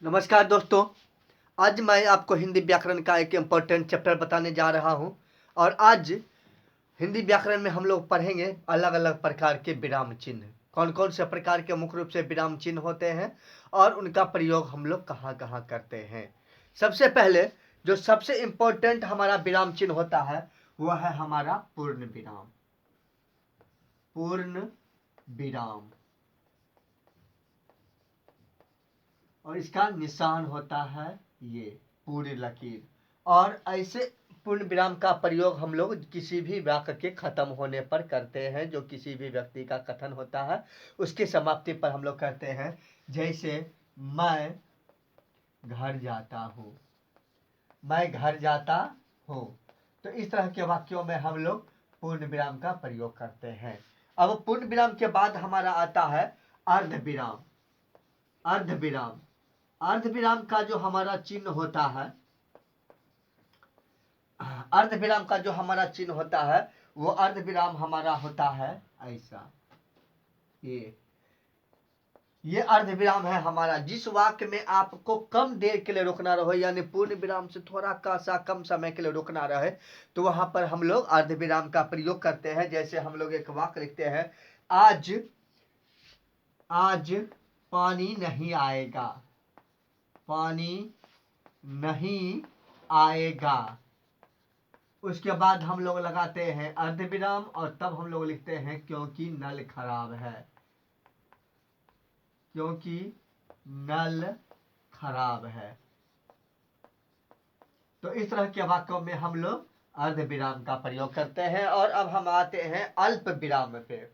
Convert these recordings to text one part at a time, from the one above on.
नमस्कार दोस्तों। आज मैं आपको हिंदी व्याकरण का एक इम्पोर्टेंट चैप्टर बताने जा रहा हूं। और आज हिंदी व्याकरण में हम लोग पढ़ेंगे अलग अलग प्रकार के विराम चिन्ह। कौन कौन से प्रकार के मुख्य रूप से विराम चिन्ह होते हैं और उनका प्रयोग हम लोग कहाँ कहाँ करते हैं। सबसे पहले जो सबसे इम्पोर्टेंट हमारा विराम चिन्ह होता है वह है हमारा पूर्ण विराम। पूर्ण विराम और इसका निशान होता है ये पूरी लकीर। और ऐसे पूर्ण विराम का प्रयोग हम लोग किसी भी वाक्य के खत्म होने पर करते हैं। जो किसी भी व्यक्ति का कथन होता है उसकी समाप्ति पर हम लोग करते हैं। जैसे मैं घर जाता हूँ, मैं घर जाता हूँ। तो इस तरह के वाक्यों में हम लोग पूर्ण विराम का प्रयोग करते हैं। अब पूर्ण विराम के बाद हमारा आता है अर्ध विराम। अर्ध विराम, अर्ध विराम का जो हमारा चिन्ह होता है, अर्ध विराम का जो हमारा चिन्ह होता है वो अर्ध विराम हमारा होता है ऐसा। ये अर्ध विराम है हमारा। जिस वाक्य में आपको कम देर के लिए रोकना रहे, यानी पूर्ण विराम से थोड़ा सा कम समय के लिए रोकना रहे, तो वहां पर हम लोग अर्ध विराम का प्रयोग करते हैं। जैसे हम लोग एक वाक्य लिखते हैं, आज आज पानी नहीं आएगा, पानी नहीं आएगा। उसके बाद हम लोग लगाते हैं अर्ध विराम और तब हम लोग लिखते हैं क्योंकि नल खराब है, क्योंकि नल खराब है। तो इस तरह के वाक्यों में हम लोग अर्ध विराम का प्रयोग करते हैं। और अब हम आते हैं अल्प विराम पे।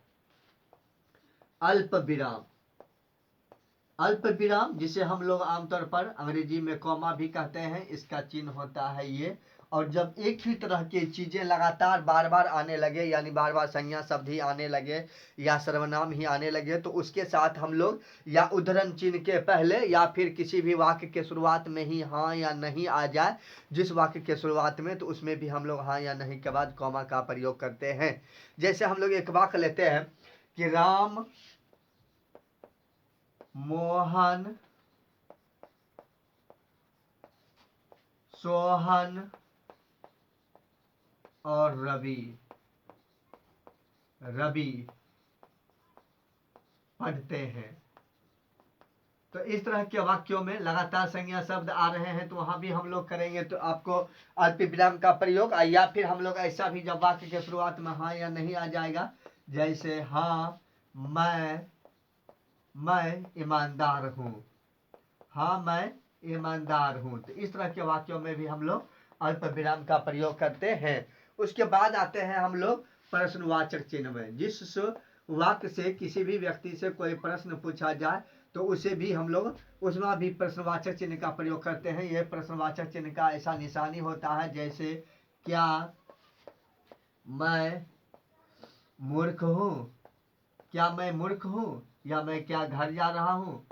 अल्प विराम, अल्प विराम जिसे हम लोग आमतौर पर अंग्रेजी में कॉमा भी कहते हैं, इसका चिन्ह होता है ये। और जब एक ही तरह की चीजें लगातार बार बार आने लगे, यानी बार बार संज्ञा शब्द ही आने लगे या सर्वनाम ही आने लगे, तो उसके साथ हम लोग या उद्धरण चिन्ह के पहले या फिर किसी भी वाक्य के शुरुआत में ही हाँ या नहीं आ जाए, जिस वाक्य के शुरुआत में, तो उसमें भी हम लोग हाँ या नहीं के बाद कॉमा का प्रयोग करते हैं। जैसे हम लोग एक वाक्य लेते हैं कि राम मोहन सोहन और रवि पढ़ते हैं। तो इस तरह के वाक्यों में लगातार संज्ञा शब्द आ रहे हैं, तो वहां भी हम लोग करेंगे तो आपको अल्प विराम का प्रयोग। या फिर हम लोग ऐसा भी जब वाक्य के शुरुआत में हाँ या नहीं आ जाएगा, जैसे हाँ मैं ईमानदार हूँ, हाँ मैं ईमानदार हूँ। तो इस तरह के वाक्यों में भी हम लोग अल्प विराम का प्रयोग करते हैं। उसके बाद आते हैं हम लोग प्रश्नवाचक चिन्ह में। जिस वाक्य से किसी भी व्यक्ति से कोई प्रश्न पूछा जाए तो उसे भी हम लोग उसमें भी प्रश्नवाचक चिन्ह का प्रयोग करते हैं। यह प्रश्नवाचक चिन्ह का ऐसा निशानी होता है, जैसे क्या मैं मूर्ख हूँ, क्या मैं मूर्ख हूँ, या मैं क्या घर जा रहा हूँ।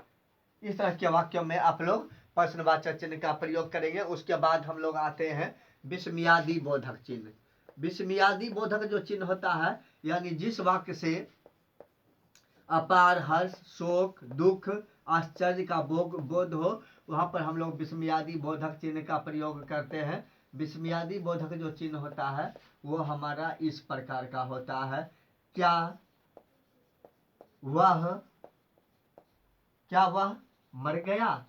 इस तरह के वाक्यों में आप लोग प्रश्नवाचक चिन्ह का प्रयोग करेंगे। उसके बाद हम लोग आते हैं विस्मयादि बोधक चिन्ह। विस्मयादि बोधक जो चिन्ह होता है, यानी जिस वाक्य से अपार हर्ष, शोक, दुख, आश्चर्य का बोध हो, वहां पर हम लोग विस्मयादि बोधक चिन्ह का प्रयोग करते हैं। विस्मयादि बोधक जो चिन्ह होता है वो हमारा इस प्रकार का होता है, क्या वह मर गया।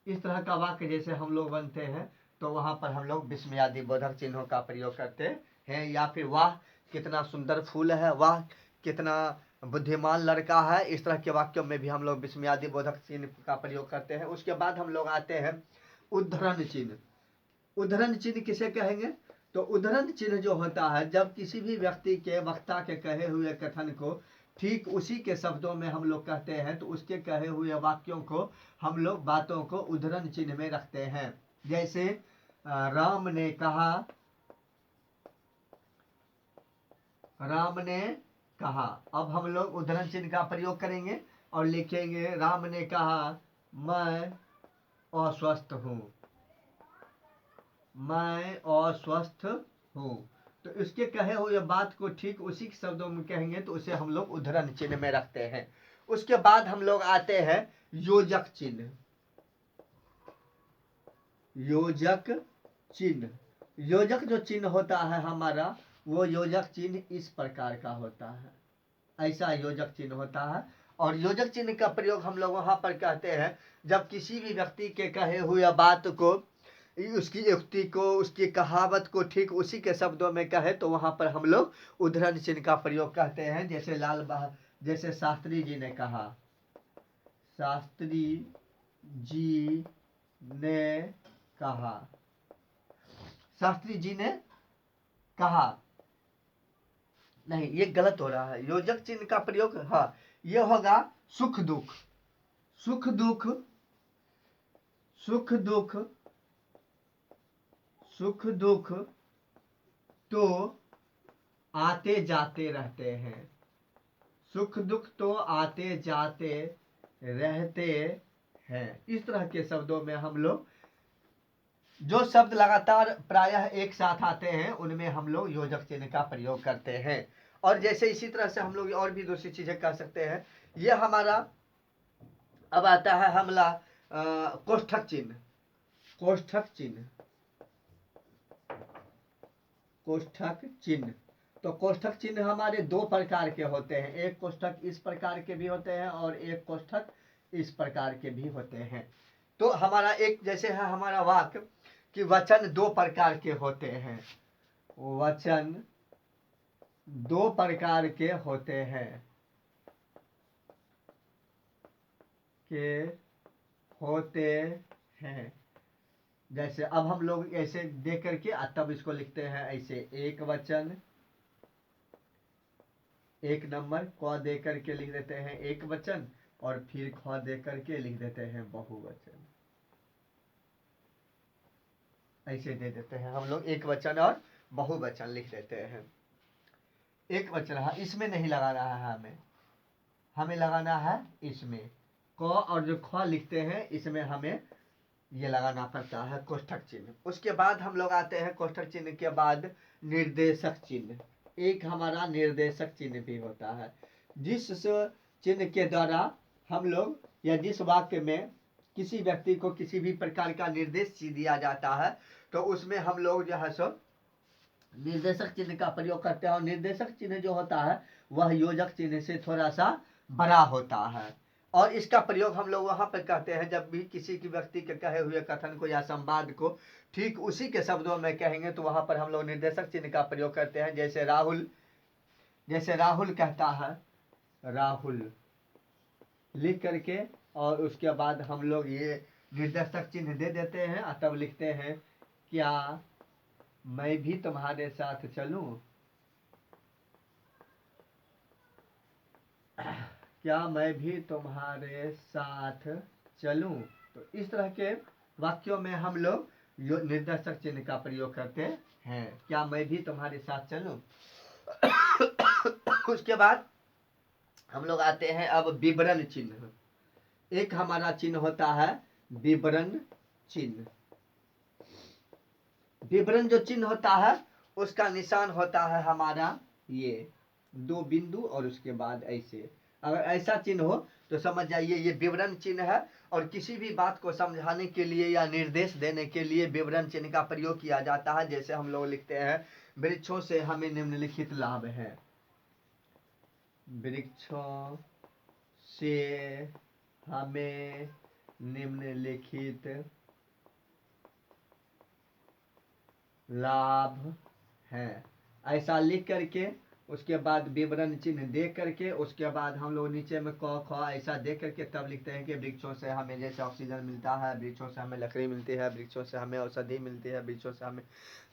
इस तरह का वाक्य जैसे हम लोग बनते हैं तो वहां पर हम लोग विस्मयादि बोधक चिन्हों का प्रयोग करते हैं। या फिर वाह कितना सुंदर फूल है, वाह कितना बुद्धिमान लड़का है। इस तरह के वाक्यों में भी हम लोग विस्मयादि बोधक चिन्ह का प्रयोग करते हैं। उसके बाद हम लोग आते हैं उद्धरण चिन्ह। उद्धरण चिन्ह किसे कहेंगे? तो उद्धरण चिन्ह जो होता है, जब किसी भी व्यक्ति के वक्ता के कहे हुए कथन को ठीक उसी के शब्दों में हम लोग कहते हैं, तो उसके कहे हुए वाक्यों को हम लोग बातों को उद्धरण चिन्ह में रखते हैं। जैसे राम ने कहा, राम ने कहा। अब हम लोग उद्धरण चिन्ह का प्रयोग करेंगे और लिखेंगे राम ने कहा मैं अस्वस्थ हूँ, मैं अस्वस्थ हूँ। तो इसके कहे हुए बात को ठीक उसी शब्दों में कहेंगे तो उसे हम लोग उद्धरण चिन्ह में रखते हैं। उसके बाद हम लोग आते हैं योजक चिन्ह। योजक चिन्ह। योजक जो चिन्ह होता है हमारा, वो योजक चिन्ह इस प्रकार का होता है, ऐसा योजक चिन्ह होता है। और योजक चिन्ह का प्रयोग हम लोग वहां पर कहते हैं जब किसी भी व्यक्ति के कहे हुए बात को, उसकी युक्ति को, उसकी कहावत को ठीक उसी के शब्दों में कहे तो वहां पर हम लोग उद्धरण चिन्ह का प्रयोग कहते हैं। जैसे शास्त्री जी ने कहा, शास्त्री जी ने कहा, शास्त्री जी ने कहा, नहीं ये गलत हो रहा है। योजक चिन्ह का प्रयोग, हाँ ये होगा सुख दुख, सुख दुख, सुख दुख, सुख दुख तो आते जाते रहते हैं, सुख दुख तो आते जाते रहते हैं। इस तरह के शब्दों में हम लोग जो शब्द लगातार प्रायः एक साथ आते हैं उनमें हम लोग योजक चिन्ह का प्रयोग करते हैं। और जैसे इसी तरह से हम लोग और भी दूसरी चीजें कह सकते हैं। ये हमारा अब आता है हमला कोष्ठक चिन्ह, कोष्ठक चिन्ह, कोष्ठक चिन्ह। तो कोष्ठक चिन्ह हमारे दो प्रकार के होते हैं, एक कोष्ठक इस प्रकार के भी होते हैं और एक कोष्ठक इस प्रकार के भी होते हैं। तो हमारा एक जैसे है हमारा वाक्य कि वचन दो प्रकार के होते हैं, वचन दो प्रकार के होते हैं, जैसे अब हम लोग ऐसे देख करके तब इसको लिखते हैं ऐसे, एक वचन, एक नंबर क दे करके लिख देते हैं एक वचन और फिर ख दे करके लिख देते हैं बहुवचन, ऐसे दे देते हैं हम लोग, एक वचन और बहुवचन लिख देते हैं। एक वचन, हाँ इसमें नहीं लगाना है, हमें लगाना है इसमें, क और जो ख लिखते हैं इसमें हमें ये लगाना पड़ता है कोष्ठक चिन्ह। उसके बाद हम लोग आते हैं कोष्ठक चिन्ह के बाद निर्देशक चिन्ह। एक हमारा निर्देशक चिन्ह भी होता है, जिस चिन्ह के द्वारा हम लोग या जिस वाक्य में किसी व्यक्ति को किसी भी प्रकार का निर्देश दिया जाता है तो उसमें हम लोग जो है सो निर्देशक चिन्ह का प्रयोग करते हैं। और निर्देशक चिन्ह जो होता है वह योजक चिन्ह से थोड़ा सा बड़ा होता है। और इसका प्रयोग हम लोग वहां पर कहते हैं जब भी किसी की व्यक्ति के कहे हुए कथन को या संवाद को ठीक उसी के शब्दों में कहेंगे तो वहां पर हम लोग निर्देशक चिन्ह का प्रयोग करते हैं। जैसे राहुल कहता है, राहुल लिख करके और उसके बाद हम लोग ये निर्देशक चिन्ह दे देते हैं और तब लिखते हैं, क्या मैं भी तुम्हारे साथ चलूं, क्या मैं भी तुम्हारे साथ चलूं। तो इस तरह के वाक्यों में हम लोग निर्देशक चिन्ह का प्रयोग करते हैं, क्या मैं भी तुम्हारे साथ चलूं। उसके बाद हम लोग आते हैं अब विवरण चिन्ह। एक हमारा चिन्ह होता है विवरण चिन्ह। विवरण जो चिन्ह होता है उसका निशान होता है हमारा ये दो बिंदु और उसके बाद ऐसे, अगर ऐसा चिन्ह हो तो समझ जाइए ये विवरण चिन्ह है। और किसी भी बात को समझाने के लिए या निर्देश देने के लिए विवरण चिन्ह का प्रयोग किया जाता है। जैसे हम लोग लिखते हैं, वृक्षों से हमें निम्नलिखित लाभ है, वृक्षों से हमें निम्नलिखित लाभ है, ऐसा लिख करके उसके बाद विवरण चिन्ह दे करके उसके बाद हम लोग नीचे में क ख ऐसा दे करके तब लिखते हैं कि वृक्षों से हमें जैसे ऑक्सीजन मिलता है, वृक्षों से हमें लकड़ी मिलती है, वृक्षों से हमें औषधि मिलती है, वृक्षों से हमें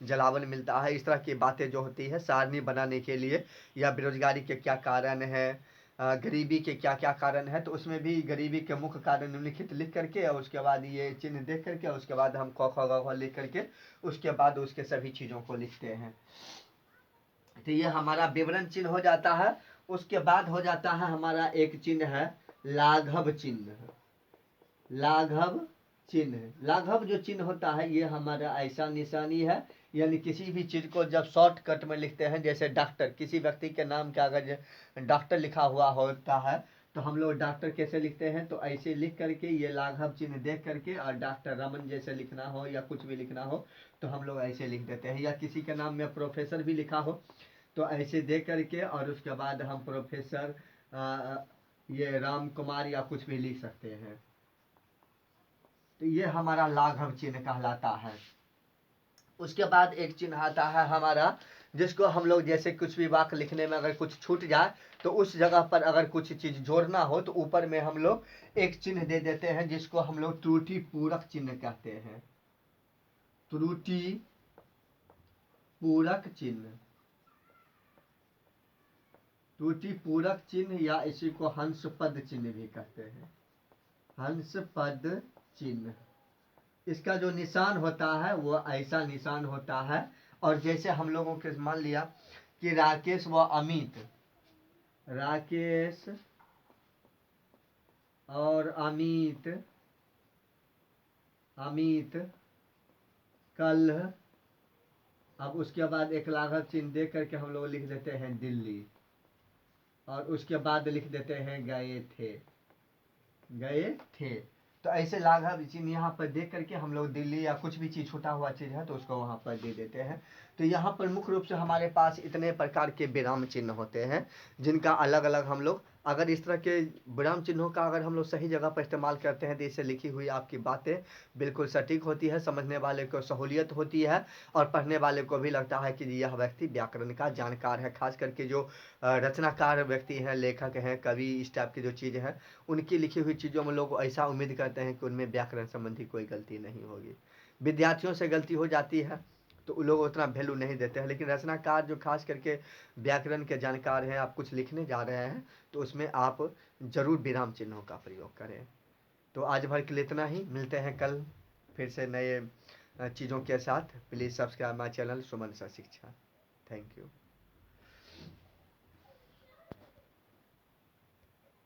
जलावन मिलता है। इस तरह की बातें जो होती है सारणी बनाने के लिए, या बेरोजगारी के क्या कारण है, गरीबी के क्या क्या कारण है, तो उसमें भी गरीबी के मुख्य कारण निम्नलिखित लिख करके और उसके बाद ये चिन्ह देख करके उसके बाद हम क ख ग घ लिख करके उसके बाद उसके सभी चीज़ों को लिखते हैं। तो ये हमारा विवरण चिन्ह हो जाता है। उसके बाद हो जाता है हमारा एक चिन्ह है लाघव चिन्ह। लाघव चिन्ह, लाघव जो चिन्ह होता है ये हमारा ऐसा निशानी है, यानी किसी भी चीज को जब शॉर्टकट में लिखते हैं, जैसे डॉक्टर, किसी व्यक्ति के नाम के अगर डॉक्टर लिखा हुआ होता है तो हम लोग डॉक्टर कैसे लिखते हैं, तो ऐसे लिख करके ये लाघव चिन्ह देख करके, और डॉक्टर रमन जैसे लिखना हो या कुछ भी लिखना हो तो हम लोग ऐसे लिख देते हैं, या किसी के नाम में प्रोफेसर भी लिखा हो तो ऐसे देख करके, और उसके बाद हम प्रोफेसर ये राम कुमार या कुछ भी लिख सकते हैं। तो ये हमारा लाघव चिन्ह कहलाता है। उसके बाद एक चिन्ह आता है हमारा, जिसको हम लोग जैसे कुछ भी वाक्य लिखने में अगर कुछ छूट जाए तो उस जगह पर अगर कुछ चीज जोड़ना हो तो ऊपर में हम लोग एक चिन्ह दे देते हैं, जिसको हम लोग त्रुटि पूरक चिन्ह कहते हैं। त्रुटि पूरक चिन्ह, त्रुटि पूरक चिन्ह, या इसी को हंस पद चिन्ह भी कहते हैं। हंस पद चिन्ह, इसका जो निशान होता है वो ऐसा निशान होता है। और जैसे हम लोगों के मान लिया कि राकेश व अमित, राकेश और अमित, अमित कल, अब उसके बाद एक लाघव चिन्ह दे करके हम लोग लिख देते हैं दिल्ली, और उसके बाद लिख देते हैं गए थे, गए थे। तो ऐसे लाघव चिन्ह यहाँ पर देख करके हम लोग दिल्ली या कुछ भी चीज़ छूटा हुआ चीज़ है तो उसको वहाँ पर दे देते हैं। तो यहाँ पर मुख्य रूप से हमारे पास इतने प्रकार के विराम चिन्ह होते हैं, जिनका अलग अलग हम लोग, अगर इस तरह के विराम चिन्हों का अगर हम लोग सही जगह पर इस्तेमाल करते हैं तो इससे लिखी हुई आपकी बातें बिल्कुल सटीक होती है, समझने वाले को सहूलियत होती है, और पढ़ने वाले को भी लगता है कि यह व्यक्ति व्याकरण का जानकार है। खास करके जो रचनाकार व्यक्ति हैं, लेखक हैं, कवि, इस टाइप की जो चीज़ है, उनकी लिखी हुई चीज़ों में लोग ऐसा उम्मीद करते हैं कि उनमें व्याकरण संबंधी कोई गलती नहीं होगी। विद्यार्थियों से गलती हो जाती है तो लोग उतना वैल्यू नहीं देते हैं, लेकिन रचनाकार जो खास करके व्याकरण के जानकार हैं, आप कुछ लिखने जा रहे हैं तो उसमें आप जरूर विराम चिन्हों का प्रयोग करें। तो आज भर के लिए इतना ही, मिलते हैं कल फिर से नए चीज़ों के साथ। प्लीज़ सब्सक्राइब माई चैनल सुमन सा शिक्षा। Thank you.